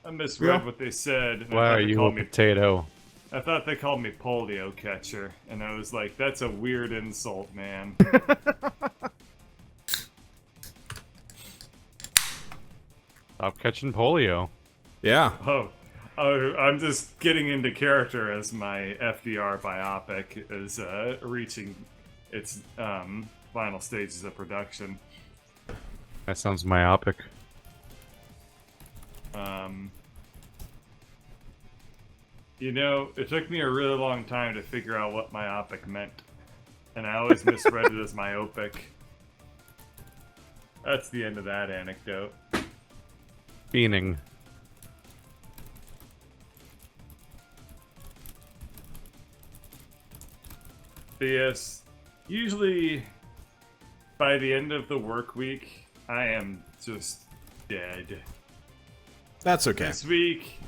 I misread what they said. And Why are you a potato? I thought they called me polio catcher, and I was like, that's a weird insult, man. Stop catching polio. Yeah. Oh, I'm just getting into character as my FDR biopic is reaching its final stages of production. That sounds myopic. You know, it took me a really long time to figure out what myopic meant, and I always misread it as myopic. That's the end of that anecdote. Fiending. But yes, usually by the end of the work week, I am just dead. That's okay. This week,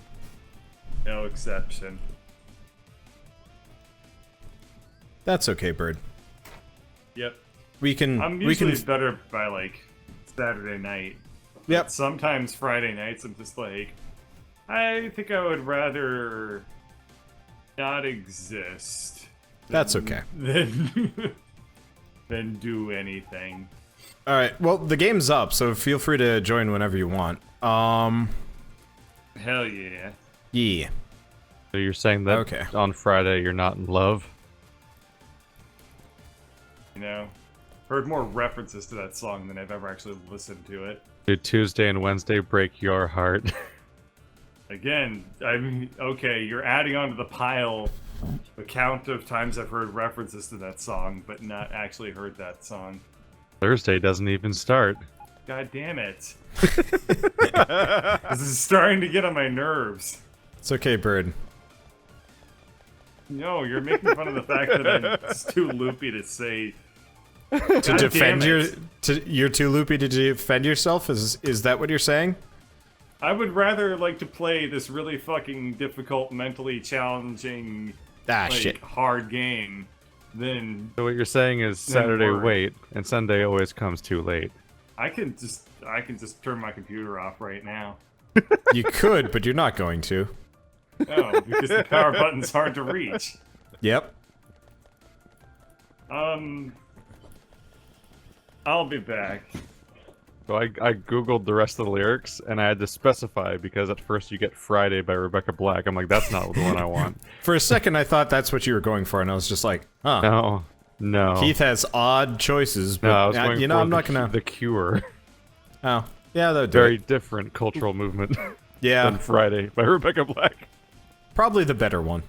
no exception. That's okay, Bird. Yep. I'm usually better by like Saturday night. Yep. Sometimes Friday nights I'm just like, I think I would rather not exist. That's okay. Than do anything. All right. Well, the game's up, so feel free to join whenever you want. Hell yeah. Yeah. So you're saying that on Friday you're not in love? You know, heard more references to that song than I've ever actually listened to it. Did Tuesday and Wednesday break your heart? Again, I mean, okay, you're adding onto the pile the count of times I've heard references to that song, but not actually heard that song. Thursday doesn't even start. God damn it. This is starting to get on my nerves. It's okay, Bird. No, you're making fun of the fact that I'm just too loopy to say. To defend you're too loopy to defend yourself? Is that what you're saying? I would rather like to play this really fucking difficult, mentally challenging, shit. hard game than. So what you're saying is Saturday work. wait, and Sunday always comes too late. I can just turn my computer off right now. You could, but you're not going to. No, because the power button's hard to reach. Yep. I'll be back. So I googled the rest of the lyrics, and I had to specify, because at first you get Friday by Rebecca Black. I'm like, that's not the one I want. For a second, I thought that's what you were going for, and I was just like, huh. No. Keith has odd choices, but I was going for I'm not gonna... The Cure. Oh. Yeah, that would do Very it. different cultural movement Yeah. than Friday by Rebecca Black. Probably the better one.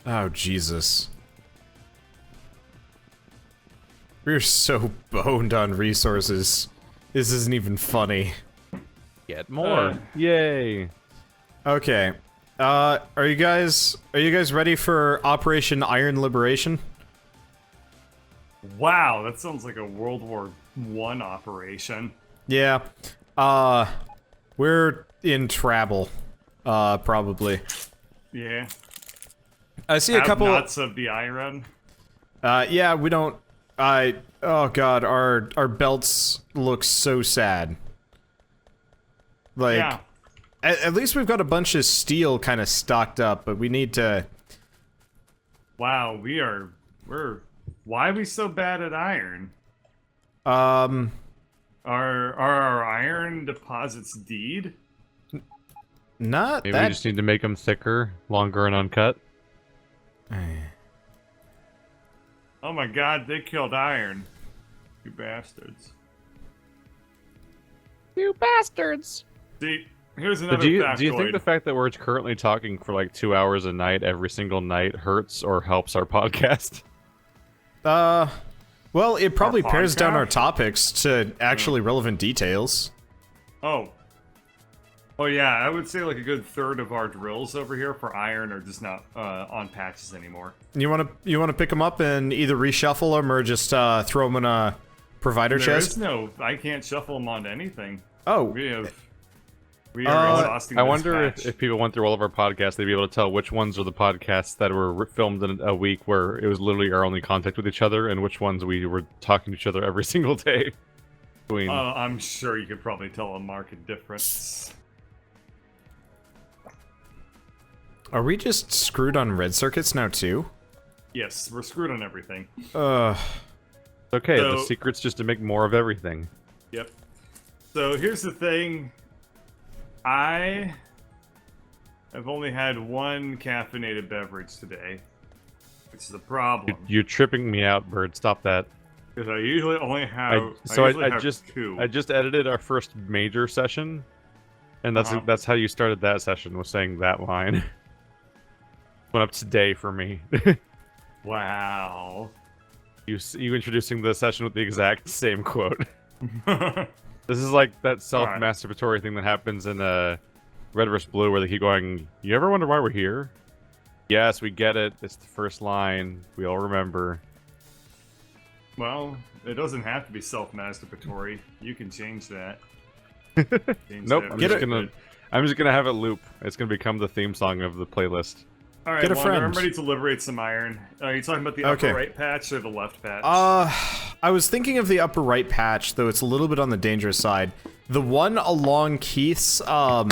Oh, Jesus. We're so boned on resources. This isn't even funny. Get more. Yay. Okay. Are you guys ready for Operation Iron Liberation? Wow, that sounds like a World War I operation. Yeah. We're in trouble. Probably. Yeah. I see a couple Nuts of the iron. Yeah, we don't. Oh god, our belts look so sad. Like, Yeah. at least we've got a bunch of steel kind of stocked up, but we need to. Wow, we're. Why are we so bad at iron? Um. Are our iron deposits deed? Not Maybe that. we just need to make them thicker, longer, and uncut. Oh my god, they killed iron. You bastards. You bastards! See, here's another Do you factoid. think the fact that we're currently talking for like 2 hours a night every single night hurts or helps our podcast? Well, it probably Our pares down podcast? our topics to actually relevant details. Oh. Oh yeah, I would say like a good third of our drills over here for iron are just not on patches anymore. You wanna pick them up and either reshuffle them or just throw them in a provider chest? I can't shuffle them onto anything. Oh, We are exhausting I this wonder patch. if people went through all of our podcasts, they'd be able to tell which ones are the podcasts that were filmed in a week where it was literally our only contact with each other, and which ones we were talking to each other every single day. between. I'm sure you could probably tell a marked difference. Are we just screwed on red circuits now too? Yes, we're screwed on everything. Okay, the So- secret's just to make more of everything. Yep. So here's the thing. I have only had one caffeinated beverage today, which is a problem. You're tripping me out, Bird. Stop that. Because I usually only have. I have just two. I just edited our first major session, and that's how you started that session, was saying that line. Went up today for me. Wow. You introducing the session with the exact same quote. This is like that self-masturbatory thing that happens in Red vs. Blue, where they keep going, "You ever wonder why we're here?" Yes, we get it. It's the first line. We all remember. Well, it doesn't have to be self-masturbatory. You can change that. Change Nope. that I'm just gonna have it loop. It's gonna become the theme song of the playlist. All right, Get a Wander, I'm friend. ready to liberate some iron. Are you talking about the upper right patch or the left patch? I was thinking of the upper right patch, though it's a little bit on the dangerous side. The one along Keith's ore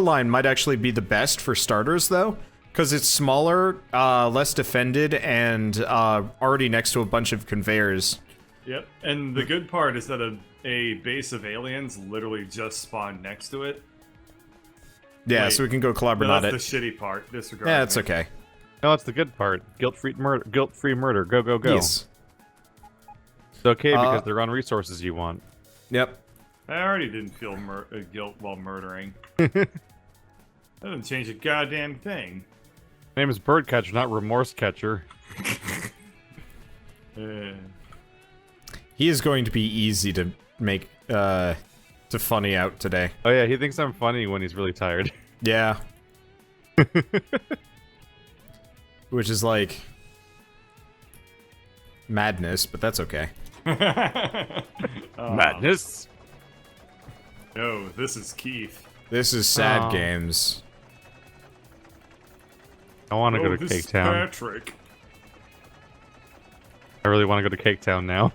line might actually be the best for starters, though, because it's smaller, less defended, and already next to a bunch of conveyors. Yep, and the good part is that a base of aliens literally just spawned next to it. Yeah, Wait, so we can go collaborate No, on it. that's the shitty part. Disregard. Yeah, it's me. okay. No, it's the good part. Guilt-free murder. Guilt-free murder. Go, go, go. Yes. It's okay because they're on resources you want. Yep. I already didn't feel guilt while murdering. That doesn't change a goddamn thing. My name is Birdcatcher, not Remorse Catcher. He is going to be easy to make, to funny out today. Oh yeah, he thinks I'm funny when he's really tired. Yeah. Which is like madness, but that's okay. Madness. No, this is Keith. This is sad Aw. games. I want to go to this Cake is Town. Patrick. I really want to go to Cake Town now.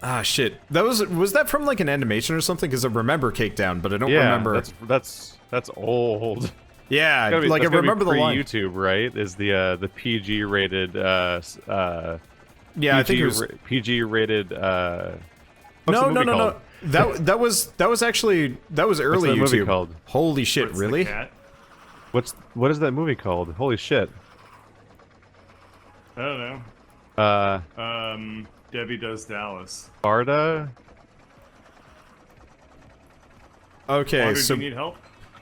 Ah, shit. That was that from like an animation or something? Because I remember Cake Down, but I don't remember. That's old. Yeah, Gotta be- like I that's gotta be remember the line. YouTube, right? Is the PG rated Yeah, I think it was. PG rated No, that was actually early that YouTube. movie called? Holy shit! What's the Really? cat? What is that movie called? Holy shit. I don't know. Debbie Does Dallas. Sparta? Okay, Wander, so do you need help?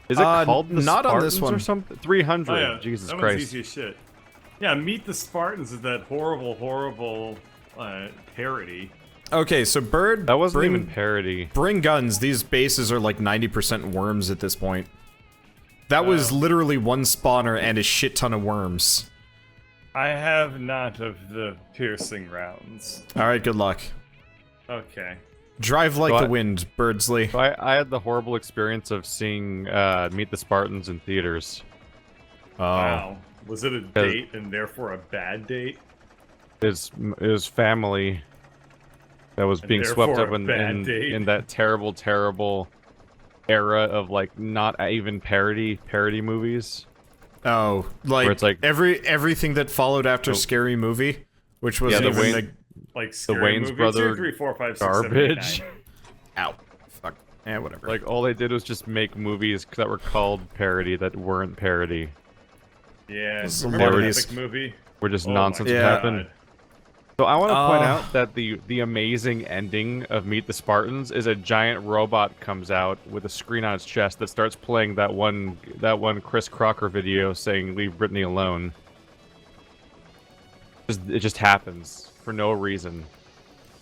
Is it called the not on this Spartans one. or something? 300. Oh yeah, Jesus that Christ. one's easy as shit. Yeah, Meet the Spartans is that horrible parody. okay, so Bird. That wasn't bring, even parody. Bring guns. These bases are like 90% worms at this point. That was literally one spawner and a shit ton of worms. I have not of the piercing rounds. All right, good luck. Okay. Drive like So the I- wind, Birdsley. So I had the horrible experience of seeing Meet the Spartans in theaters. Oh. Wow. Was it a date and therefore a bad date? It was family that was being swept therefore up a bad date. in that terrible era of like not even parody movies. Oh, like, Where it's like- everything that followed after Scary Movie, which was Yeah, the even Wayne- like, Like Scary Wayne's Movie, brother 2, 3, 4, 5, 6, 7, 8, Garbage. 9. ow, fuck, whatever. Like all they did was just make movies that were called parody that weren't parody. Yeah, This is remember the hilarious. epic movie? Where just Oh nonsense my would Yeah. happen. God. So I want to point out that the amazing ending of Meet the Spartans is a giant robot comes out with a screen on its chest that starts playing that one Chris Crocker video saying "Leave Britney alone." It just happens for no reason.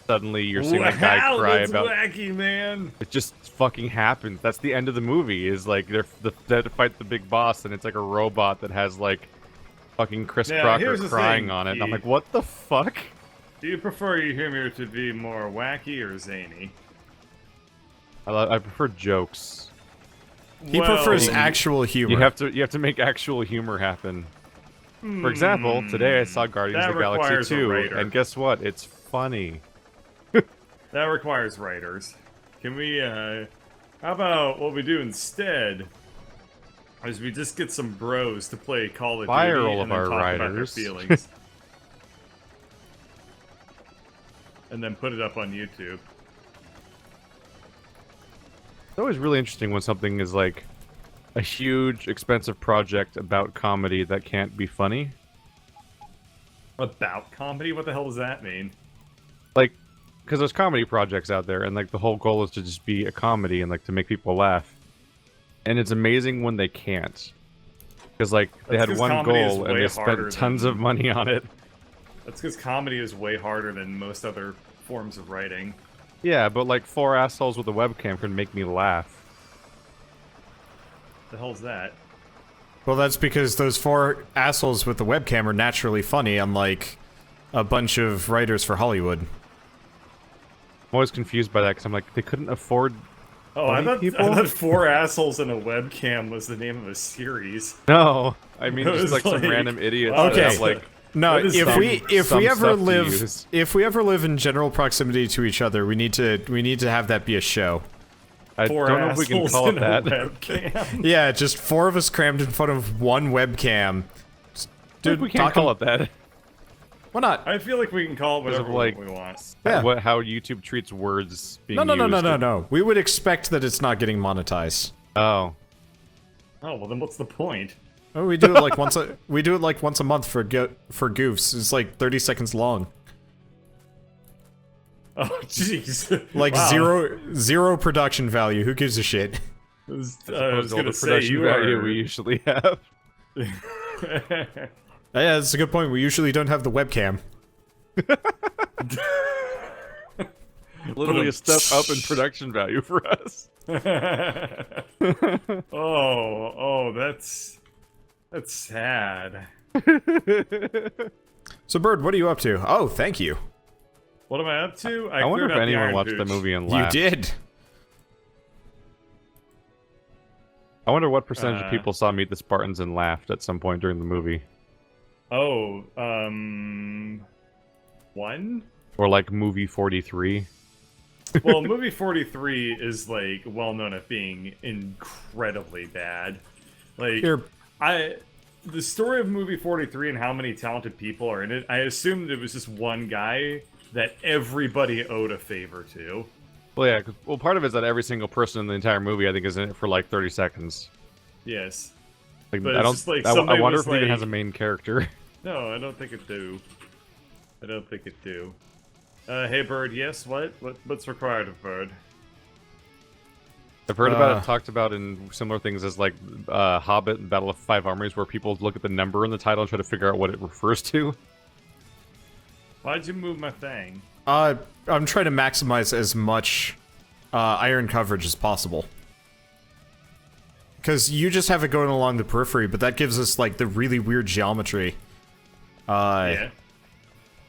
Suddenly you're seeing that guy Wow, cry that's about. wacky, man. It just fucking happens. That's the end of the movie. Is like they have to fight the big boss, and it's like a robot that has like fucking Chris Now, Crocker here's the crying thing, on it. And I'm Keith. like, what the fuck? Do you prefer your humor to be more wacky or zany? I prefer jokes. He Well, prefers actual humor. You have to make actual humor happen. For example, today I saw Guardians that of the Galaxy requires a 2, writer. and guess what? It's funny. That requires writers. Can we, how about what we do instead is we just get some bros to play Call of Fire Duty all and of then our talk about their writers. feelings. And then put it up on YouTube. It's always really interesting when something is like a huge, expensive project about comedy that can't be funny. About comedy? What the hell does that mean? Like, because there's comedy projects out there, and like the whole goal is to just be a comedy and like to make people laugh. And it's amazing when they can't. Because like they That's had 'cause one comedy is goal and way they harder spent tons of money on it. That's because comedy is way harder than most other forms of writing. Yeah, but like 4 assholes with a webcam can make me laugh. The hell's that? Well, that's because those 4 assholes with the webcam are naturally funny, unlike a bunch of writers for Hollywood. I'm always confused by that because I'm like, they couldn't afford. Oh, I funny thought, people? I thought 4 Assholes in a Webcam was the name of a series. No, I mean It just was like some like- random idiots. Wow, that Okay. have, like No, That is if some- we ever stuff to live use. if we ever live in general proximity to each other, we need to have that be a show. I 4 don't know if we can assholes call it in a that. Webcam. Yeah, just 4 of us crammed in front of one webcam. Dude, we can't call it that. Why not? I feel like we can call it Because of, whatever like- we want. Yeah. How YouTube treats words being No. used. We would expect that it's not getting monetized. Oh. Oh, well then what's the point? Oh, we do it like once a month for goofs. It's like 30 seconds long. Oh, jeez. Like Wow. zero production value. Who gives a shit? I was Opposed to all gonna the say production you value are... we usually have. Yeah, that's a good point. We usually don't have the webcam. Literally a step up in production value for us. oh, that's sad. So, Bird, what are you up to? Oh, thank you. What am I up to? I wonder cleared if out the anyone Iron watched the Hooch. movie and You laughed. did. I wonder what percentage of people saw Meet the Spartans and laughed at some point during the movie. Oh, 1? Or like movie 43. Well, movie 43 is like well known at being incredibly bad. Like Here. the story of movie 43 and how many talented people are in it, I assumed it was just one guy that everybody owed a favor to. Well, yeah, well, part of it is that every single person in the entire movie, I think, is in it for like 30 seconds. Yes. Like, But I it's don't. just like I somebody wonder was if it even like- has a main character. No, I don't think it do. I don't think it do. Hey Bird, yes, what's required of Bird? I've heard about it talked about in similar things as like Hobbit and Battle of Five Armies, where people look at the number in the title and try to figure out what it refers to. Why'd you move my thing? I'm trying to maximize as much iron coverage as possible. Because you just have it going along the periphery, but that gives us, like, the really weird geometry. Yeah.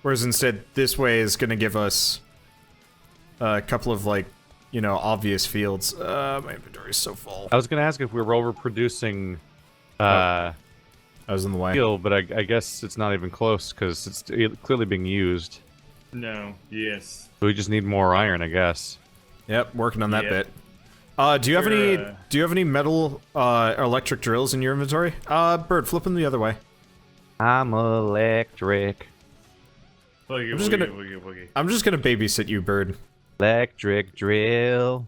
Whereas instead, this way is going to give us a couple of, like, you know, obvious fields. My inventory is so full. I was gonna ask if we were overproducing I was in the way. steel, but I guess it's not even close because it's clearly being used. No. Yes. So we just need more iron, I guess. Yep, working on that Yeah. bit. Do you have You're, any metal electric drills in your inventory? Bird, flip them the other way. I'm electric. Boogie, I'm just boogie, gonna- boogie, boogie. I'm just gonna babysit you, Bird. Electric drill.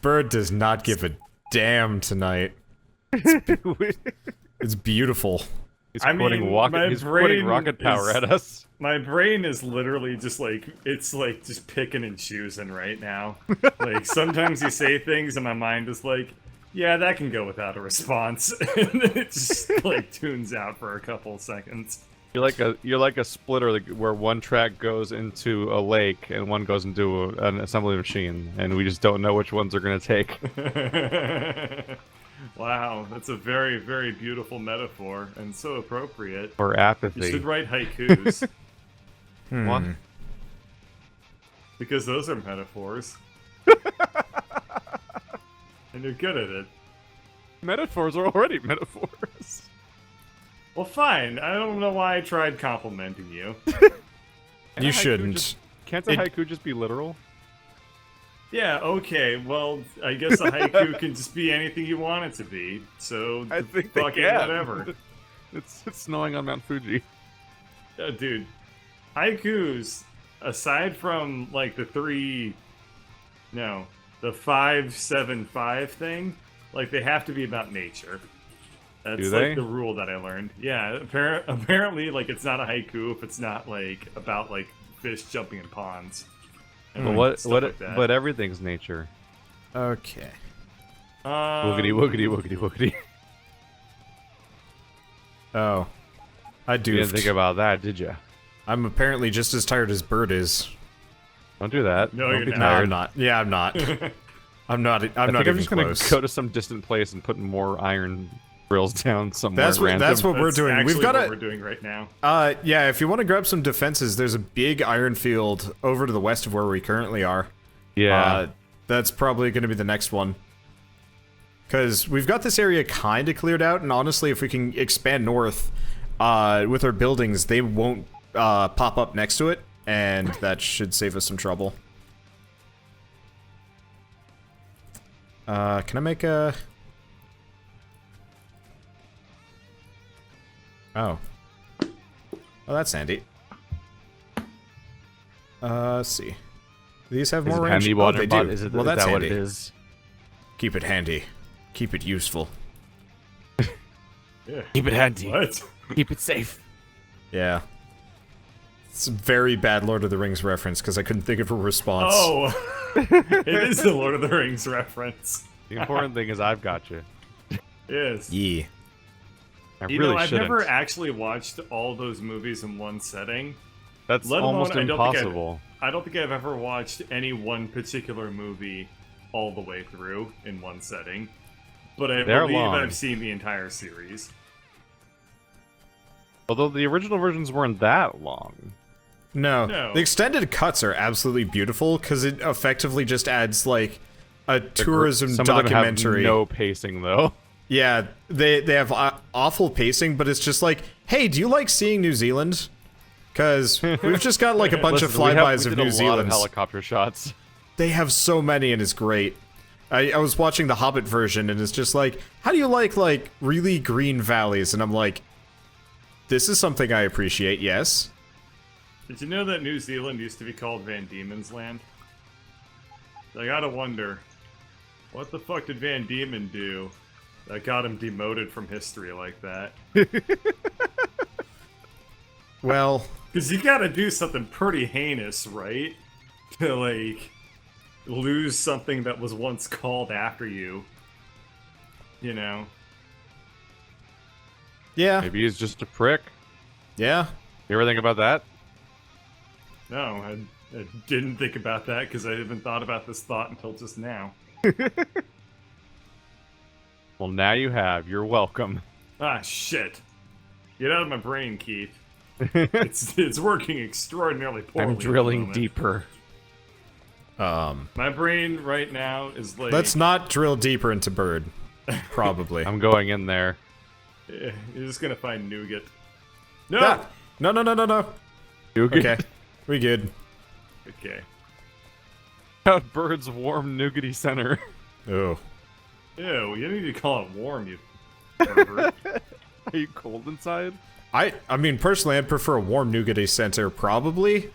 Bird does not give a damn tonight. It's beautiful. He's I quoting mean, rocket. my He's quoting brain rocket power is- at us. My brain is literally just like, it's like just picking and choosing right now. Like, sometimes you say things and my mind is like, yeah, that can go without a response. And then it just, like, tunes out for a couple seconds. You're like a splitter like, where one track goes into a lake and one goes into an assembly machine, and we just don't know which ones are gonna take. Wow, that's a very, very beautiful metaphor, and so appropriate. Or You apathy. should write haikus, What? because those are metaphors. And you're good at it. Metaphors are already metaphors. Well, fine. I don't know why I tried complimenting you. You shouldn't. Can't a haiku just be literal? Yeah, okay, well, I guess a haiku can just be anything you want it to be, so I think fucking whatever. It's snowing on Mount Fuji. Dude, haikus, aside from, like, the 5-7-5 thing, like, they have to be about nature. That's, Do they? like, the rule that I learned. Yeah, apparently, like, it's not a haiku if it's not, like, about, like, fish jumping in ponds. But Like but everything's nature. Okay. Woogity woogity woogity woogity. Oh. I You didn't doofed. think about that, did you? I'm apparently just as tired as Bird is. Don't do that. No, Don't you're be not. No, tired. I'm not. Yeah, I'm not. I'm not. I'm I not think I'm even just gonna close. go to some distant place and put more iron drills down somewhere random. That's what we're doing. We've got what we're doing right now. Yeah, if you want to grab some defenses, there's a big iron field over to the west of where we currently are. Yeah. That's probably going to be the next one. Because we've got this area kind of cleared out, and honestly, if we can expand north with our buildings, they won't pop up next to it, and that should save us some trouble. Can I make a... Oh. Oh, that's handy. Let's see. These have Is more it range? handy Oh, they Wanderbot? do. Is Well, is that's that what handy. it is? Keep it handy. Keep it useful. Yeah. Keep it handy. What? Keep it safe. Yeah. It's a very bad Lord of the Rings reference, because I couldn't think of a response. Oh, it is the Lord of the Rings reference. The important thing is I've got you. Yes. Yeah. I You really know, I've shouldn't. never actually watched all those movies in one setting. That's let alone- almost I don't think I've- impossible. I don't think I've ever watched any one particular movie all the way through in one setting. But I They're believe long. I've seen the entire series. Although the original versions weren't that long. No. No. The extended cuts are absolutely beautiful, because it effectively just adds, like, a tourism Some documentary. Of them have no pacing though. Yeah, they have awful pacing, but it's just like, hey, do you like seeing New Zealand? Because we've just got like a bunch of Listen, we flybys did of a New lot Zealand. of helicopter shots. They have so many, and it's great. I was watching the Hobbit version, and it's just like, how do you like really green valleys? And I'm like, this is something I appreciate. Yes. Did you know that New Zealand used to be called Van Diemen's Land? I gotta wonder, what the fuck did Van Diemen do that got him demoted from history like that? Well, Because you gotta do something pretty heinous, right? To, like, lose something that was once called after you. You know? yeah, Maybe he's just a prick. yeah. You ever think about that? No, I didn't think about that because I haven't thought about this thought until just now. Well, now you have. You're welcome. Ah, shit. Get out of my brain, Keith. It's working extraordinarily poorly. I'm at the drilling moment. deeper. My brain right now is like... Let's not drill deeper into Bird. Probably. I'm going in there. You're just gonna find nougat. No! Ah, no. Nougat. Okay, we good. Okay. Out Bird's warm nougaty center. Oh. Ew, you need to call it warm, you pervert. Are you cold inside? I mean, personally, I'd prefer a warm nougat center, probably.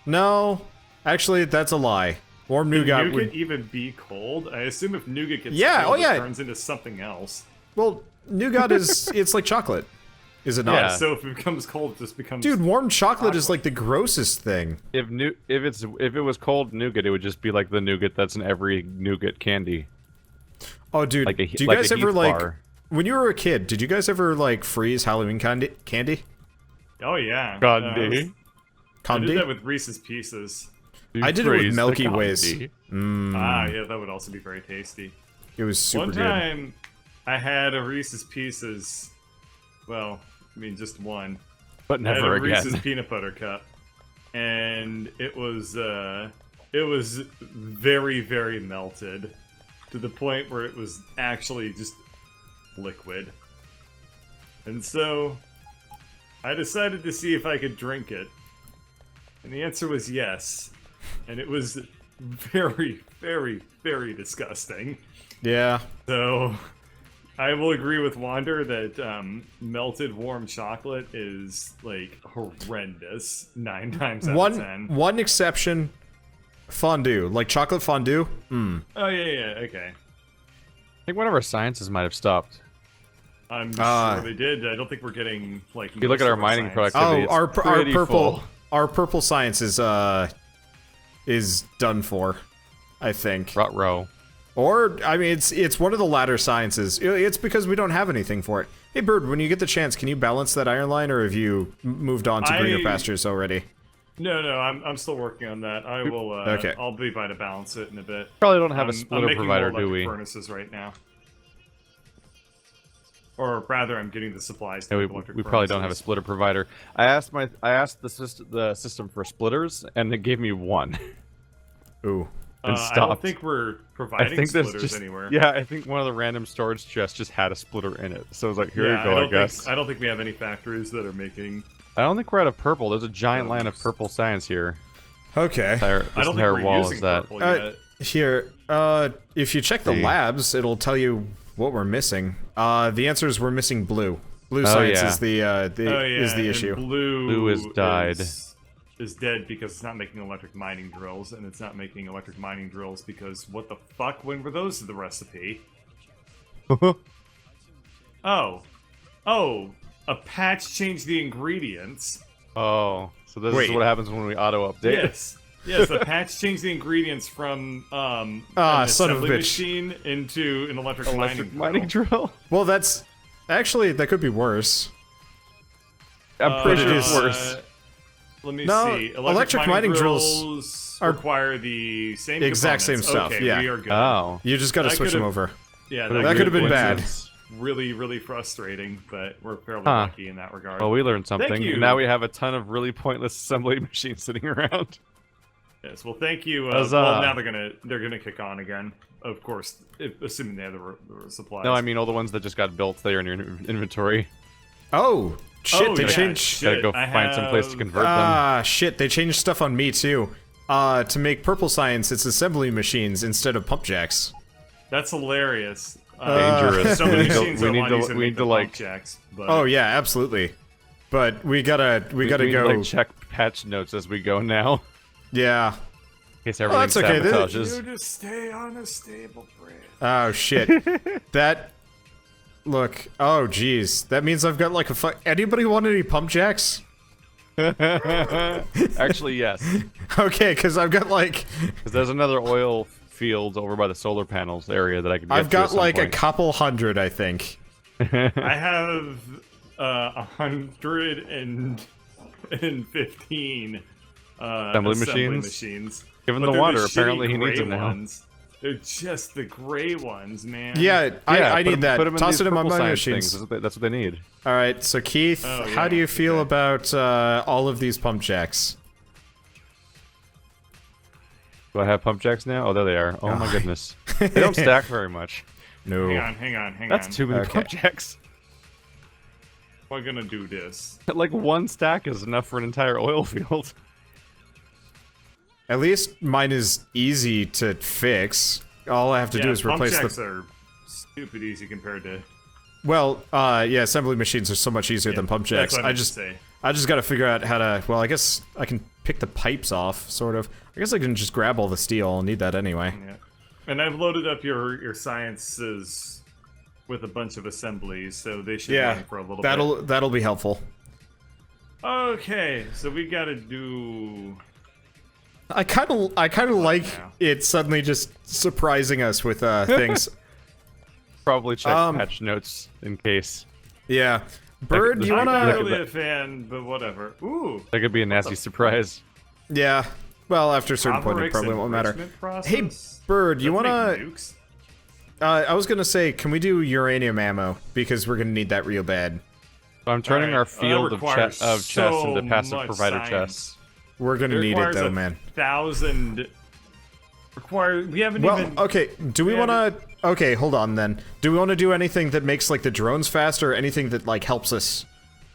No, actually, that's a lie. Warm Can nougat nougat would... even be cold? I assume if nougat gets Yeah, cold, oh yeah. it turns into something else. Well, nougat is... it's like chocolate. Is it not? Yeah. So if it becomes cold, it just becomes... Dude, warm chocolate is like the grossest thing. If it was cold nougat, it would just be like the nougat that's in every nougat candy. Oh, dude, Like a, do you like guys a ever, Heath like... bar. When you were a kid, did you guys ever, like, freeze Halloween candy? Oh yeah. Candy. I did Candy? that with Reese's Pieces. I did it with Freeze the Milky Ways. candy. Ah, yeah, that would also be very tasty. It was super One good. time, I had a Reese's Pieces. Well, I mean, just one. But I had never a Reese's again. peanut butter cup, and it was very, very melted to the point where it was actually just liquid. And so, I decided to see if I could drink it. And the answer was yes. And it was very, very, very disgusting. Yeah. So, I will agree with Wander that melted warm chocolate is, like, horrendous 9 times out of 10. One exception, fondue. Like chocolate fondue? Mm. Oh, yeah, okay. I think one of our sciences might have stopped. I'm sure they did. I don't think we're getting, like, If you look at our mining productivity, Oh, it's our pretty purple full. our purple science is done for, I think. Rut-row. Or I mean, it's one of the latter sciences. It's because we don't have anything for it. Hey, Bird, when you get the chance, can you balance that iron line, or have you moved on to greener pastures already? No, I'm still working on that. I will. Okay. I'll be by to balance it in a bit. Probably don't have a I'm splitter making provider, more do we? electric furnaces right now. Or rather, I'm getting the supplies. To Yeah, make we electric probably don't have a furnaces. splitter provider. I asked the system for splitters, and it gave me one. Ooh. And I don't stopped. think we're I providing think there's splitters just anywhere. yeah. I think one of the random storage chests just had a splitter in it. So I was like, here Yeah, you go. I guess. I don't think we have any factories that are making. I don't think we're out of purple. There's a giant line of purple science here. Okay. I This don't think entire we're wall using is that. purple yet. Here, if you check the See. labs, it'll tell you what we're missing. The answer is we're missing blue. Blue science yeah. is the Oh, yeah, is the and issue. Blue has died. Is dead because it's not making electric mining drills, and it's not making electric mining drills because what the fuck? When were those in the recipe? Oh, a patch changed the ingredients. Oh, so this Wait. is what happens when we auto update. Yes, the patch changed the ingredients from an son of a assembly bitch. machine into an electric Electric mining mining drill. Well, that's actually that could be worse. I'm pretty sure it it's is. worse. Let me No, see. electric mining drills are require the same exact same components. stuff, Okay, yeah. we are good. Oh. You just got to That switch them could've- over. Yeah, That could have been bad. Really, really frustrating, but we're fairly Huh. lucky in that regard. Well, we learned something. you. And now we have a ton of really pointless assembly machines sitting around. Yes, well, thank you. Huzzah. Well, now they're gonna kick on again, of course, assuming they have the supplies. No, I mean all the ones that just got built. They are in your inventory. Oh shit! Oh, They yeah, changed. shit. Gotta go I find some place to have- convert them. Ah shit! They changed stuff on me too. To make purple science, it's assembly machines instead of pump jacks. That's hilarious. Dangerous. So many We need to- machines we are a need lot to- easier to we make need than to, like- pump jacks. But Oh yeah, absolutely. But we gotta We go. like check patch notes as we go now. Yeah. In case Oh, everything that's okay. sabotages. you just stay on a stable bridge. Oh shit. That. Look. Oh jeez. That means I've got like a. Anybody want any pump jacks? Actually, yes. Okay, because I've got like. Because there's another oil field over by the solar panels area that I could get I've to at got some like a point. couple hundred, I think. I have 115 Assembly machines? machines. Given But the they're water, shitty apparently he needs gray them now. ones. They're just the gray ones, man. Yeah, Yeah, I put need 'em- that. put 'em in Toss these it in my purple mining science things. machines. That's what they need. All right, so Keith, Oh, how yeah, do you feel okay. about all of these pump jacks? Do I have pump jacks now? Oh, there they are. Oh my Oh. goodness. They don't stack very much. No. Hang on. That's too many Okay. pump jacks. We're gonna do this. Like one stack is enough for an entire oil field. At least mine is easy to fix. All I have to do is replace pump jacks the. are stupid easy compared to. Well, yeah, assembly machines are so much easier than pump That's jacks. what I meant to just say. got to figure out how to. Well, I guess I can pick the pipes off, sort of. I guess I can just grab all the steel. I'll need that anyway. Yeah. And I've loaded up your sciences with a bunch of assemblies, so they should Yeah, run for a little that'll be helpful. bit. Okay, so we gotta do. I kind of like now? it suddenly just surprising us with things. Probably check Um, patch notes in case. Yeah, Bird, do you I'm wanna? not really a fan, but whatever. Ooh. That could be a nasty surprise. Yeah. Well, after a certain point, it Averix probably won't matter. enrichment process? Hey, Bird, you Doesn't make wanna? nukes? I was gonna say, can we do uranium ammo because we're gonna need that real bad. So I'm turning Alright, our field of, requires chests so into passive much provider science. chests. We're gonna It need it requires though, a man. 1,000. We haven't Well, even. okay. Do we we wanna? Okay, hold on then. Do we want to do anything that makes like the drones faster, or anything that like helps us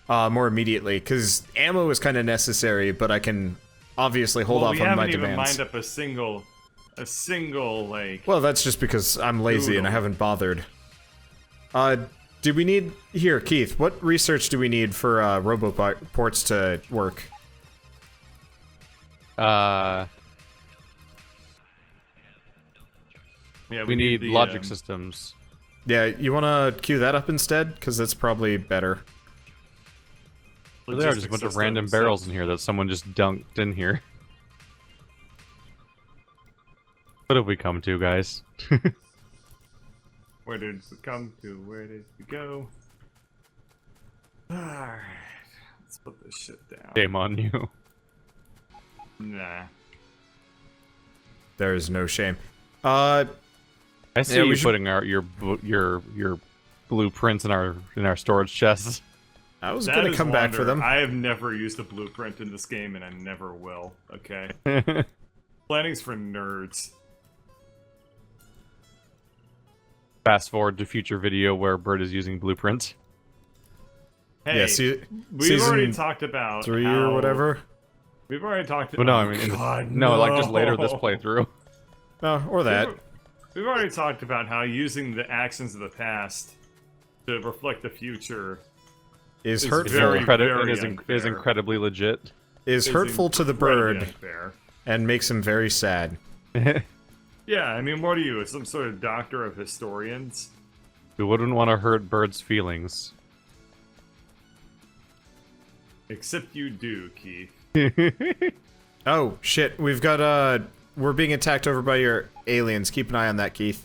more immediately? Because ammo is kind of necessary, but I can obviously hold off on my we haven't even demands. mined up a single like. Well, that's just because I'm lazy and I haven't bothered. Do we need... Here, Keith, what research do we need for, roboports to work? Yeah, We need the, logic systems. Yeah, you wanna queue that up instead? Because that's probably better. Well, there are just a bunch of random barrels in here that someone just dunked in here. What have we come to, guys? Where did we come to? Where did we go? Alright. Let's put this shit down. Shame on you. Nah. There is no shame. I see Yeah, we you should- putting your blueprints in our storage chests. I was That gonna is come back for Wander. them. I have never used a blueprint in this game, and I never will. Okay. Planning's for nerds. Fast forward to future video where Bird is using blueprints. Hey, Yeah, we've already season talked about 3 how, or whatever. We've already talked. Well, no, oh, I mean, in God, no, like just later this playthrough. Or that. We've already talked about how using the actions of the past to reflect the future Is It's hurtful. very- very is unfair. incredibly legit. Is hurtful to the incredibly bird unfair. and makes him very sad. Yeah, I mean, what are you? Some sort of doctor of historians? We wouldn't want to hurt Bird's feelings. Except you do, Keith. Oh, shit. We've got, we're being attacked over by your aliens. Keep an eye on that, Keith.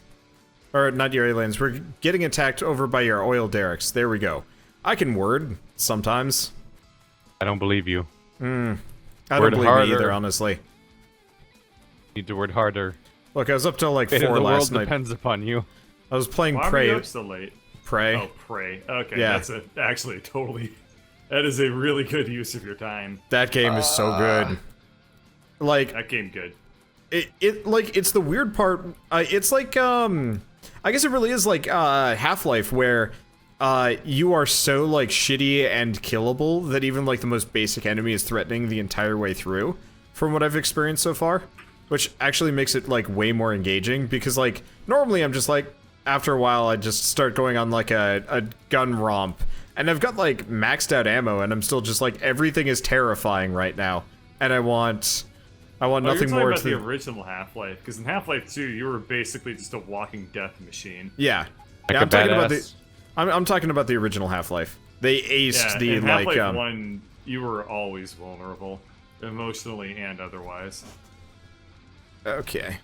Or, not your aliens. We're getting attacked over by your oil derricks. There we go. I can word, sometimes. I don't believe you. I don't Word believe harder. me either, honestly. Need to word harder. Look, I was up till like Fate of 4 the world last night. depends upon you. I was playing Why were Prey. you up so late? Prey. Oh, pray. Okay, Yeah. that's actually totally... That is a really good use of your time. That game is so good. Like, That game good. it's the weird part. It's like, I guess it really is like, Half-Life, where, you are so, like, shitty and killable that even, like, the most basic enemy is threatening the entire way through, from what I've experienced so far. Which actually makes it, like, way more engaging, because, like, normally I'm just, like, after a while I just start going on, like, a gun romp, and I've got, like, maxed out ammo, and I'm still just, like, everything is terrifying right now, and I want nothing more You're talking to... about the original Half-Life, because in Half-Life 2, you were basically just a walking death machine. Yeah. Like Yeah, a I'm talking about badass. I'm talking about the original Half-Life. They aced Yeah, the, in like, Half-Life 1, you were always vulnerable, emotionally and otherwise. Okay.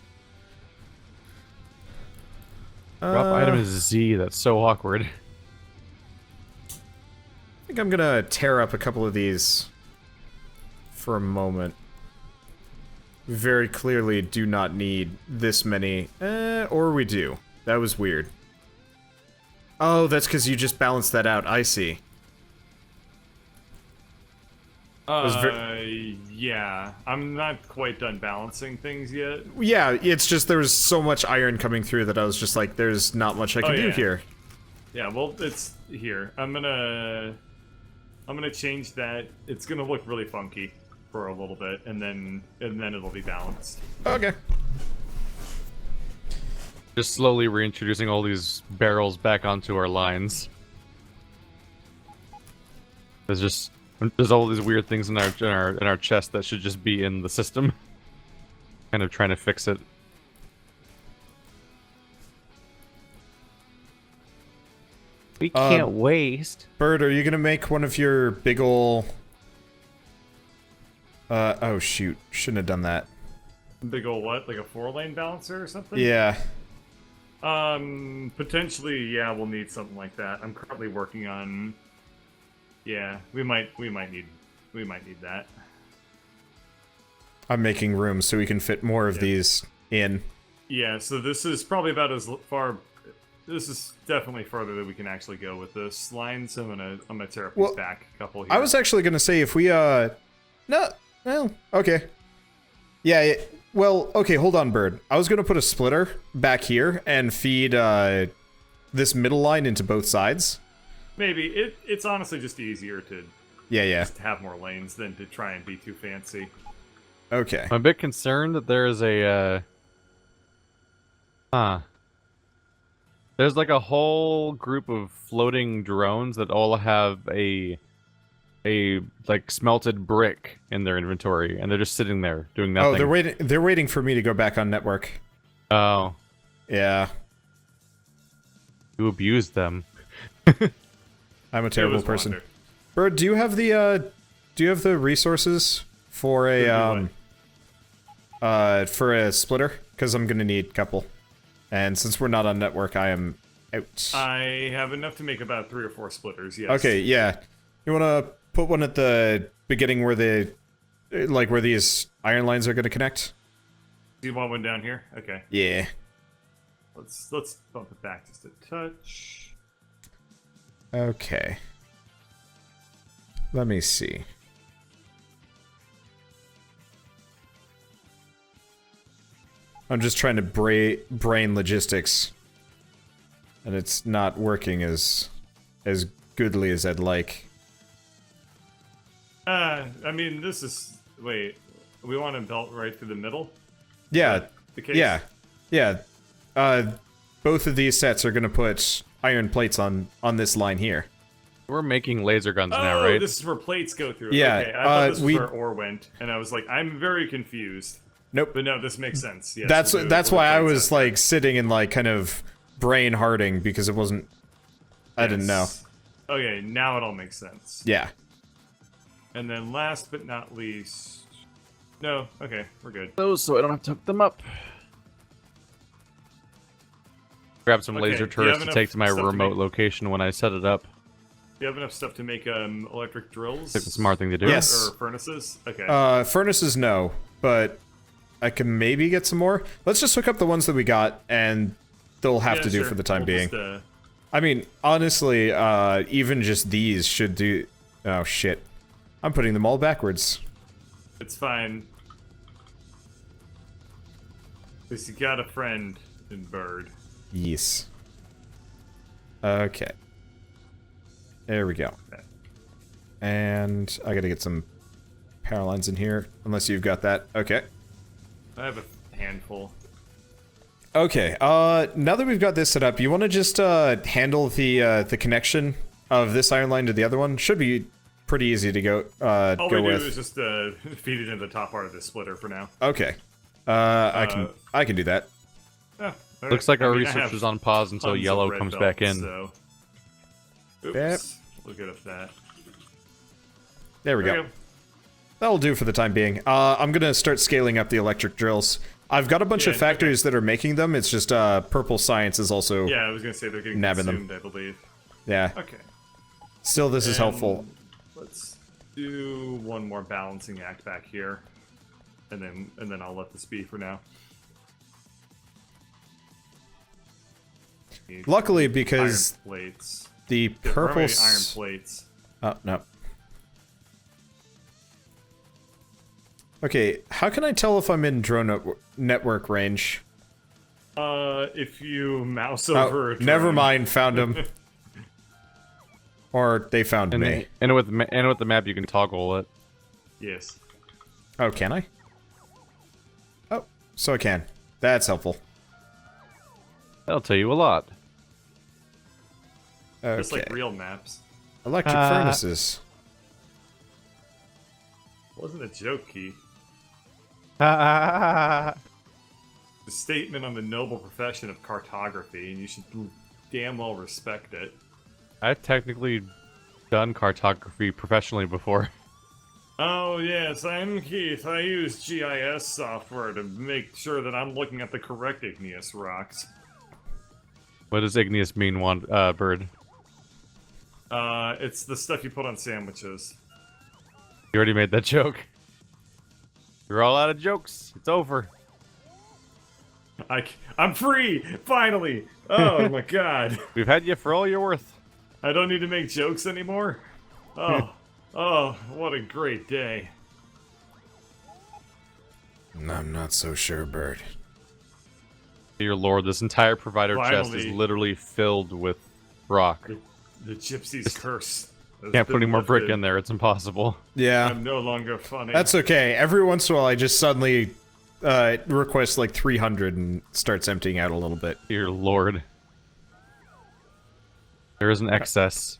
Drop item is Z. That's so awkward. I think I'm gonna tear up a couple of these for a moment. We very clearly do not need this many. Or we do. That was weird. Oh, that's because you just balanced that out. I see. Yeah. I'm not quite done balancing things yet. Yeah, it's just there was so much iron coming through that I was just like, there's not much I can do yeah. here. Yeah, well, it's here. I'm gonna change that. It's gonna look really funky for a little bit, and then it'll be balanced. Okay. Just slowly reintroducing all these barrels back onto our lines. There's all these weird things in our chest that should just be in the system. Kind of trying to fix it. We can't waste. Bird, are you gonna make one of your big ol'... oh shoot. Shouldn't have done that. Big ol' what? Like a 4-lane balancer or something? Yeah. Potentially, yeah, we'll need something like that. I'm currently working on... Yeah, we might need that. I'm making room so we can fit more of these in. Yeah, so this is probably about as far... This is definitely further than we can actually go with this line, so I'm gonna tear up these back a couple here. I was actually gonna say if we, no, well, okay. Yeah, well, okay, hold on, Bird. I was gonna put a splitter back here and feed, this middle line into both sides. Maybe. It's honestly just easier to Yeah. just have more lanes than to try and be too fancy. Okay. I'm a bit concerned that there is a there's like a whole group of floating drones that all have a like smelted brick in their inventory, and they're just sitting there doing nothing. Oh, they're waiting for me to go back on network. Oh. Yeah. You abused them. I'm a terrible person. Bird, do you have the resources for a splitter? Because I'm gonna need a couple. And since we're not on network, I am out. I have enough to make about 3 or 4 splitters, yes. Okay, yeah. You wanna put one at the beginning where where these iron lines are gonna connect? Do you want one down here? Okay. Yeah. Let's bump it back just a touch. Okay. Let me see. I'm just trying to brain logistics, and it's not working as goodly as I'd like. I mean, this is... Wait, we want to belt right through the middle? Yeah, The case? yeah. Both of these sets are gonna put iron plates on this line here. We're making laser guns Oh, now, right? this is where plates go through. Yeah, Okay, I thought this was where ore went, and I was like, I'm very confused. Nope. But no, this makes sense. Yes, That's why I was like sitting and like kind of brain harding because it wasn't. I didn't know. Okay, now it all makes sense. Yeah. And then last but not least... No, okay, we're good. Those, so I don't have to hook them up. Grab some Okay, laser do you have turrets to enough take to my stuff to remote make- location when I set it up. Do you have enough stuff to make electric drills? It's a smart thing to do. Yes. Or furnaces? Okay. Furnaces, no, but I can maybe get some more. Let's just hook up the ones that we got, and they'll have to do sure. for the time We'll being. just, I mean, honestly, even just these should do. Oh shit! I'm putting them all backwards. it's fine. Because you got a friend in Bird. Yes. Okay. There we go. Okay. And I gotta get some power lines in here, unless you've got that. Okay. I have a handful. Okay, now that we've got this set up, you want to just handle the connection of this iron line to the other one? Should be pretty easy to go All go we with. do is just feed it into the top part of the splitter for now. Okay, I can do that. Oh, all right. Looks like I our mean, I research have is on pause until tons of yellow red comes belts, back in. So. Oops. Yep. We'll get up that. There we go. That'll do for the time being. I'm gonna start scaling up the electric drills. I've got a bunch of factories that are making them. It's just Purple Science is also Yeah, I was gonna say they're getting nabbing consumed, them. I believe. Yeah. Okay. Still, this is helpful. Let's do one more balancing act back here, and then I'll let this be for now. Luckily, because iron plates. the purple Iron plates. Oh no. Okay, how can I tell if I'm in drone network range? If you mouse over. Oh, a never drone. mind. Found him. Or they found me. And with the map, you can toggle it. Yes. Oh, can I? Oh, so I can. That's helpful. That'll tell you a lot. Okay. Just like real maps. Electric furnaces. Wasn't a joke, Keith. Ah. The statement on the noble profession of cartography, and you should damn well respect it. I've technically done cartography professionally before. Oh yes, I'm Keith. I use GIS software to make sure that I'm looking at the correct igneous rocks. What does igneous mean, Bird? It's the stuff you put on sandwiches. You already made that joke. You're all out of jokes. It's over. I'm free! Finally! Oh my god. We've had you for all you're worth. I don't need to make jokes anymore? Oh, what a great day. I'm not so sure, Bird. Dear Lord, this entire provider chest is Finally. literally filled with rock. The gypsy's curse. Can't put any more brick in there. It's impossible. Yeah. I'm no longer funny. That's okay. Every once in a while, I just suddenly request like 300 and starts emptying out a little bit. Dear Lord. There is an excess.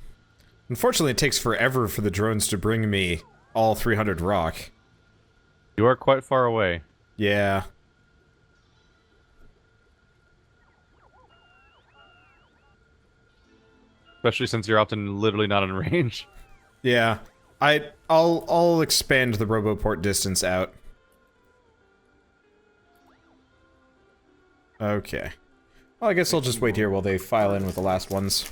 Unfortunately, it takes forever for the drones to bring me all 300 rock. You are quite far away. Yeah. Especially since you're often literally not in range. Yeah. I'll expand the RoboPort distance out. Okay. Well, I guess I'll just wait here while they file in with the last ones.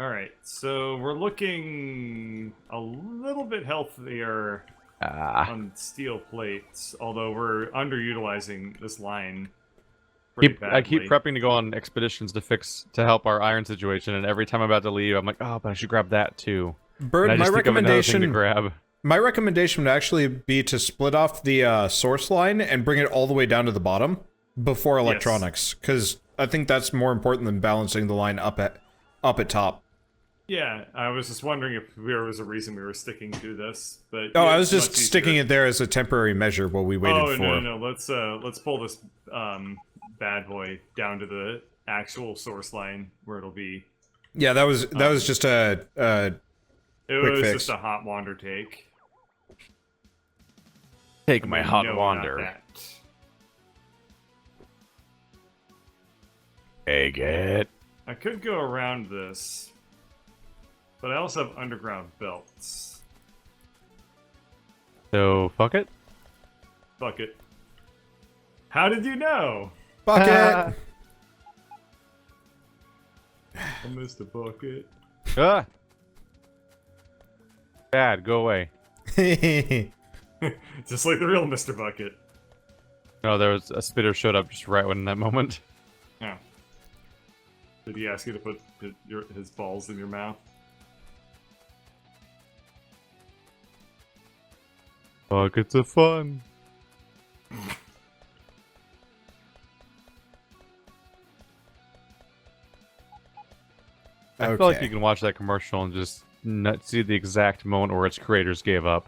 Alright, so we're looking a little bit healthier on steel plates, although we're underutilizing this line pretty badly. I keep prepping to go on expeditions to help our iron situation, and every time I'm about to leave, I'm like, oh, but I should grab that too. Bird, my recommendation to grab. My recommendation would actually be to split off the source line and bring it all the way down to the bottom before electronics, because I think that's more important than balancing the line up at top. Yeah, I was just wondering if there was a reason we were sticking to this, but oh, I was just sticking it there as a temporary measure while we waited for. Oh no, let's pull this bad boy down to the actual source line where it'll be. Yeah, that was just a quick fix. Just a hot wander take. Take my hot wander. Take it. I could go around this. But I also have underground belts. So, fuck it? Fuck it. How did you know? Bucket! I missed a bucket. Ah! Bad, go away. Just like the real Mr. Bucket. No, there was a spitter showed up just right when in that moment. Yeah. Did he ask you to put his balls in your mouth? Buckets of fun. I feel like you can watch that commercial and just not see the exact moment where its creators gave up.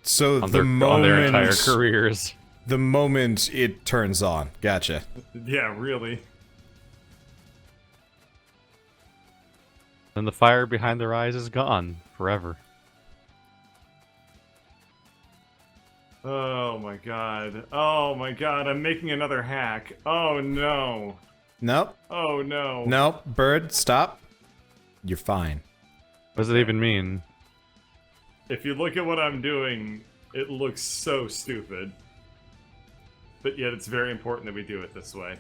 So on their entire careers. The moment it turns on. Gotcha. Yeah, really. Then the fire behind their eyes is gone forever. Oh my god. Oh my god, I'm making another hack. Oh no. Nope. Oh no. Nope. Bird, stop. You're fine. What does it even mean? If you look at what I'm doing, it looks so stupid. But yet it's very important that we do it this way.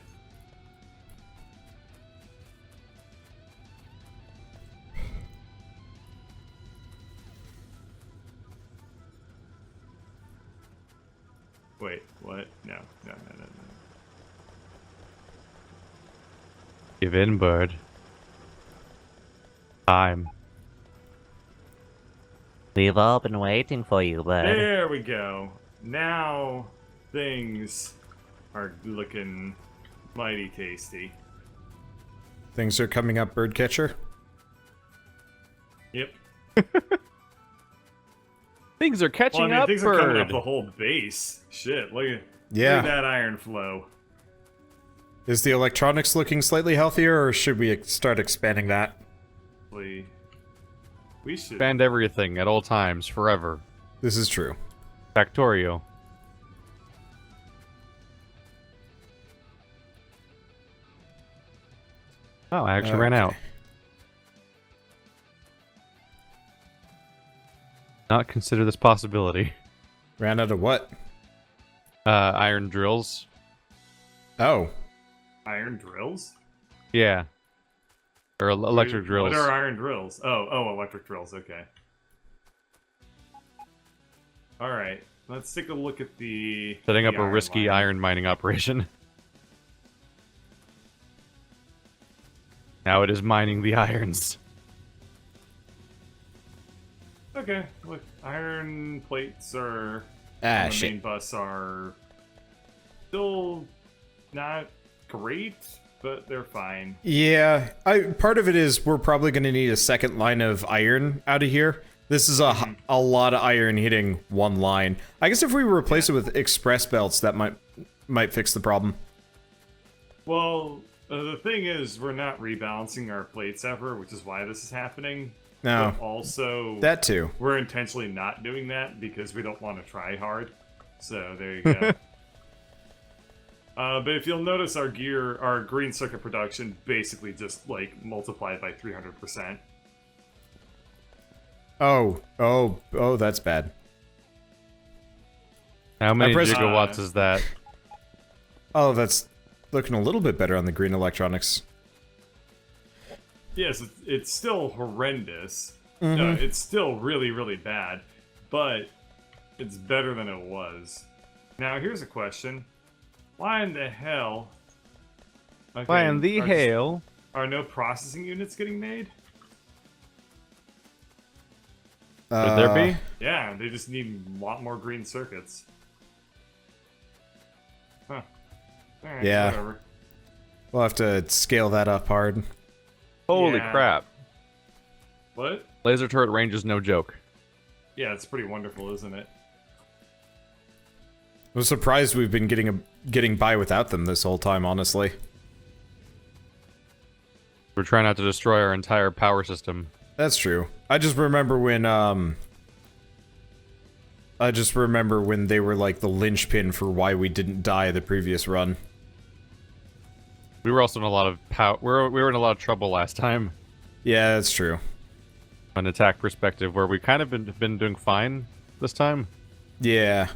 Wait, what? No. Give in, bird. Time. We've all been waiting for you, bud. There we go. Now things are looking mighty tasty. Things are coming up, Birdcatcher. Yep. Things are catching well, up, things bird. are coming up the whole base. Shit, look at that iron flow. Is the electronics looking slightly healthier, or should we start expanding that? We should expand everything at all times, forever. This is true. Factorio. Oh, I actually ran out. Not consider this possibility. Ran out of what? Iron drills. Oh. Iron drills? Yeah. Or electric drills. What are iron drills? Oh, electric drills, okay. Alright, let's take a look at the... Setting up a risky line. iron mining operation. Now it is mining the irons. Okay, look, iron plates are... Ah, the shit. main bus are... still not great, but they're fine. Yeah, part of it is we're probably going to need a second line of iron out of here. This is a lot of iron hitting one line. I guess if we replace it with express belts, that might fix the problem. Well, the thing is, we're not rebalancing our plates ever, which is why this is happening. No. But also, That too. we're intentionally not doing that because we don't want to try hard. So there you go. But if you'll notice, our green circuit production basically just like multiplied by 300%. Oh, that's bad. How many pressed- gigawatts is that? Oh, that's looking a little bit better on the green electronics. Yes, it's still horrendous. No, it's still really, really bad, but it's better than it was. Now, here's a question. Why in the hell... Okay, Why in the hell? Are no processing units getting made? Would there be? Yeah, they just need a lot more green circuits. Huh. Alright, Yeah. whatever. We'll have to scale that up hard. Holy Yeah. crap. What? Laser turret range is no joke. Yeah, it's pretty wonderful, isn't it? I'm surprised we've been getting by without them this whole time, honestly. We're trying not to destroy our entire power system. That's true. I just remember when they were like the linchpin for why we didn't die the previous run. We were also in a lot of we were in a lot of trouble last time. Yeah, that's true. From an attack perspective, where we kind of been doing fine this time. Yeah.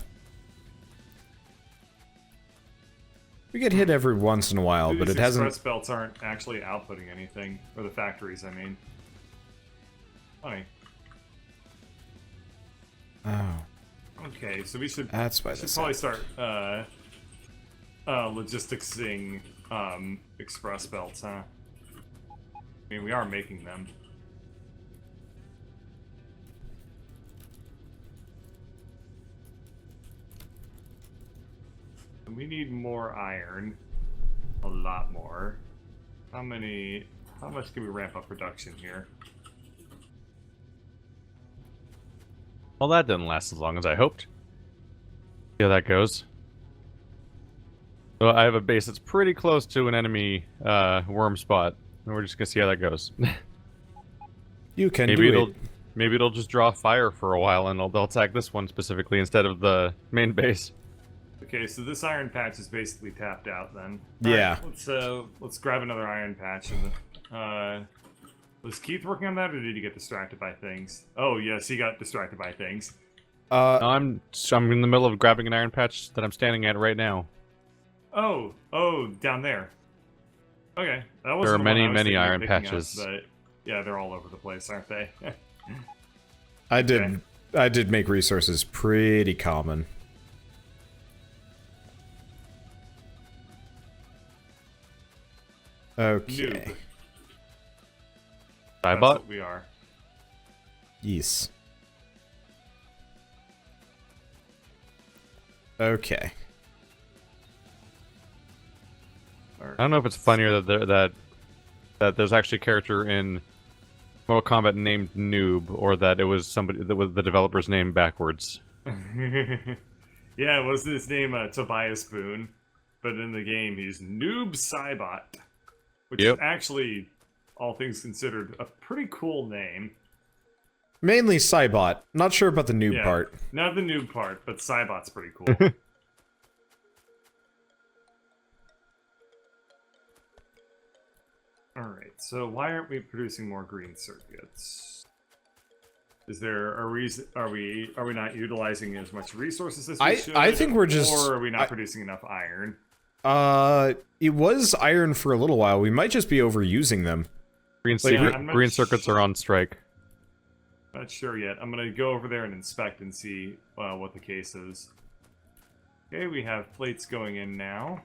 We get hit every once in a while, but These it hasn't... express belts aren't actually outputting anything. Or the factories, I mean. Funny. Oh, Okay, so we should, that's why should this probably start logisticsing express belts, huh? I mean, we are making them. We need more iron. A lot more. How much can we ramp up production here? Well, that didn't last as long as I hoped. See how that goes. So I have a base that's pretty close to an enemy worm spot, and we're just gonna see how that goes. You can maybe do it. maybe it'll just draw fire for a while, and they'll attack this one specifically instead of the main base. Okay, so this iron patch is basically tapped out then. Yeah. Alright, let's grab another iron patch and was Keith working on that, or did he get distracted by things? Oh yes, he got distracted by things. I'm in the middle of grabbing an iron patch that I'm standing at right now. Oh, down there. Okay, that was There are many iron patches. But yeah, they're all over the place, aren't they? I did make resources pretty common. Okay. Noob. I That's bought. what we are. Yes. Okay. I don't know if it's funnier that there's actually a character in Mortal Kombat named Noob, or that it was somebody that was the developer's name backwards. Yeah, it was his name Tobias Boone, but in the game he's Noob Cybot, which is actually, all things considered, a pretty cool name. Mainly Cybot. Not sure about the noob part. Not the noob part, but Cybot's pretty cool. Alright, so why aren't we producing more green circuits? Is there a reason? Are we not utilizing as much resources as we should? I think we're just... Or are we not producing enough iron? It was iron for a little while. We might just be overusing them. Green circuits are on strike. Not sure yet. I'm gonna go over there and inspect and see what the case is. Okay, we have plates going in now.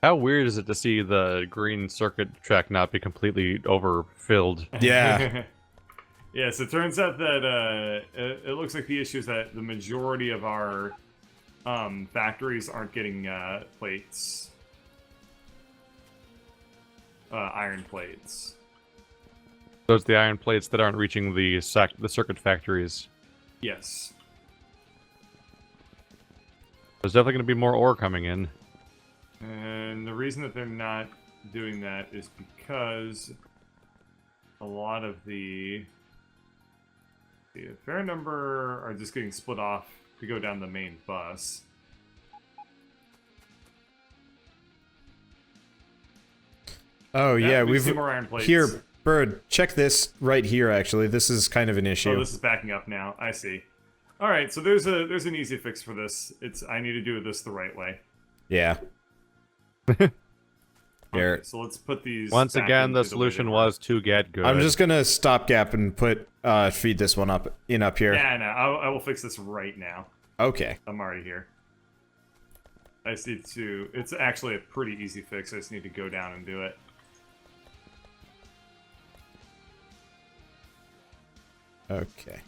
How weird is it to see the green circuit track not be completely overfilled? Yeah. Yes, it turns out that it looks like the issue is that the majority of our factories aren't getting plates. iron plates. Those are the iron plates that aren't reaching the circuit factories. Yes. There's definitely going to be more ore coming in. And the reason that they're not doing that is because a lot of a fair number are just getting split off to go down the main bus. Oh yeah, we we've see more iron plates. here, Bird. Check this right here. Actually, this is kind of an Oh, issue. this is backing up now. I see. All right, so there's an easy fix for this. I need to do this the right way. Yeah. Here. Okay, so let's put these. Once back again, into the way solution they were. was to get good. I'm just gonna stopgap and put feed this one up here. Yeah, no, I will fix this right now. Okay. I'm already here. I just need to. It's actually a pretty easy fix. I just need to go down and do it. Okay.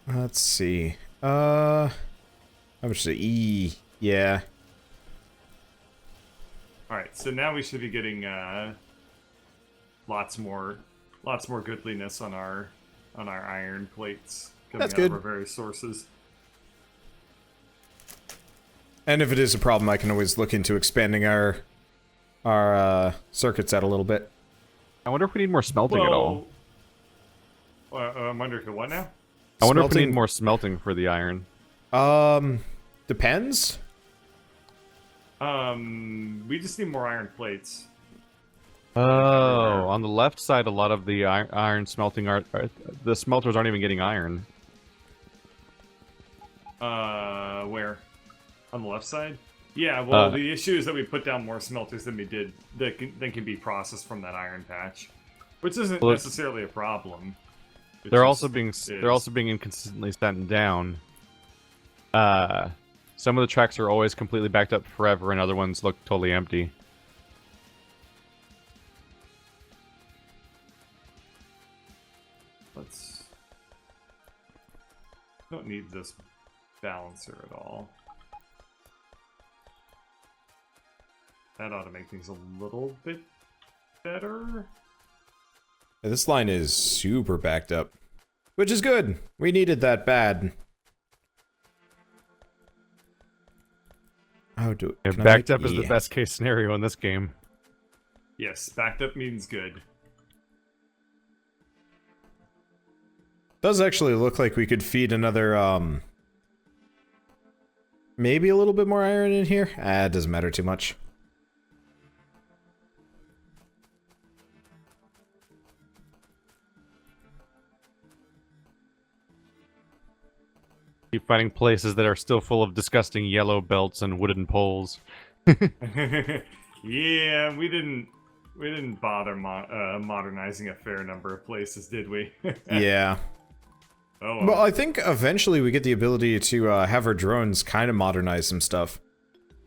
Let's see. How much is it? E? Yeah. All right, so now we should be getting lots more goodliness on our iron plates coming That's out good. of our various sources. And if it is a problem, I can always look into expanding our circuits out a little bit. I wonder if we need more smelting at all. I'm wondering what now? I wonder if we Smelting- need more smelting for the iron. Depends. We just need more iron plates. Oh, on the left side, a lot of the iron smelting the smelters aren't even getting iron. Where? On the left side? Yeah, well, the issue is that we put down more smelters than we did that can be processed from that iron patch, which isn't necessarily a problem. They're also being inconsistently sent down. Some of the tracks are always completely backed up forever, and other ones look totally empty. Don't need this balancer at all. That ought to make things a little bit better. This line is super backed up, which is good. We needed that bad. How do Yeah, can I backed make up is the E? best case scenario in this game. Yes, backed up means good. Does actually look like we could feed another maybe a little bit more iron in here. It doesn't matter too much. Keep finding places that are still full of disgusting yellow belts and wooden poles. Yeah, we didn't bother modernizing a fair number of places, did we? Yeah. Oh, Well, I think eventually we get the ability to have our drones kind of modernize some stuff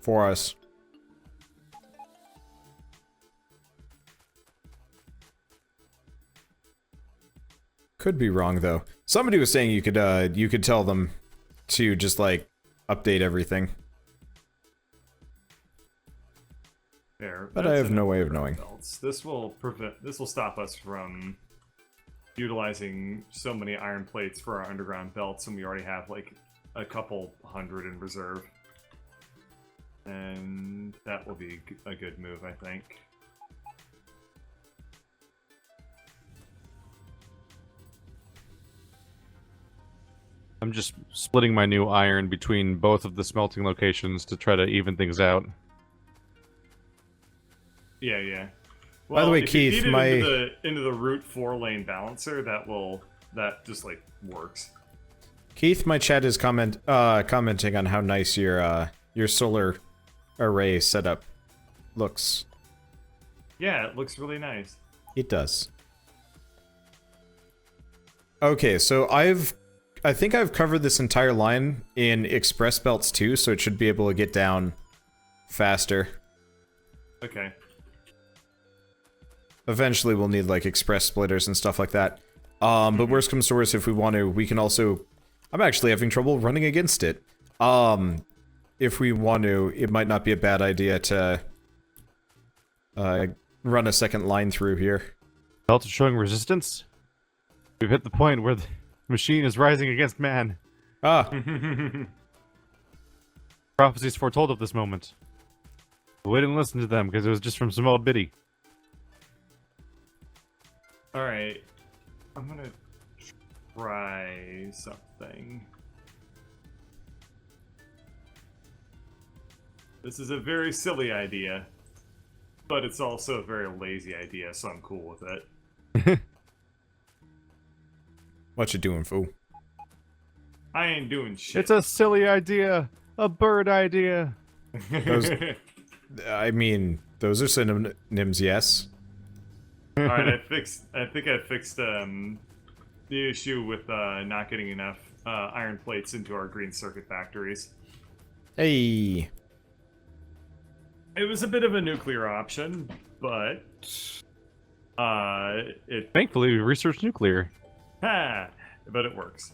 for us. Could be wrong though. Somebody was saying you could tell them to just like update everything, there. but I That's have no enough way of for knowing. belts. This will stop us from utilizing so many iron plates for our underground belts, and we already have like a couple hundred in reserve. And that will be a good move, I think. I'm just splitting my new iron between both of the smelting locations to try to even things out. Yeah, yeah. By the way, if you Keith, feed it my- into the root 4-lane balancer, that just like works. Keith, my chat is commenting on how nice your solar array setup looks. Yeah, it looks really nice. It does. Okay, so I think I've covered this entire line in express belts too, so it should be able to get down faster. Okay. Eventually we'll need like express splitters and stuff like that. But worst comes to worst, if we want to, we can also I'm actually having trouble running against it. If we want to, it might not be a bad idea to run a second line through here. Belt is showing resistance. We've hit the point where the machine is rising against man. Ah, Prophecies foretold of this moment. But we didn't listen to them because it was just from some old biddy. Alright. I'm gonna try something. This is a very silly idea, but it's also a very lazy idea, so I'm cool with it. what you doing, fool? I ain't doing shit. It's a silly idea. A bird idea. Those, I mean, those are synonyms, yes. Alright, I think I fixed the issue with not getting enough iron plates into our green circuit factories. Hey. It was a bit of a nuclear option, but Thankfully, we researched nuclear. but it works.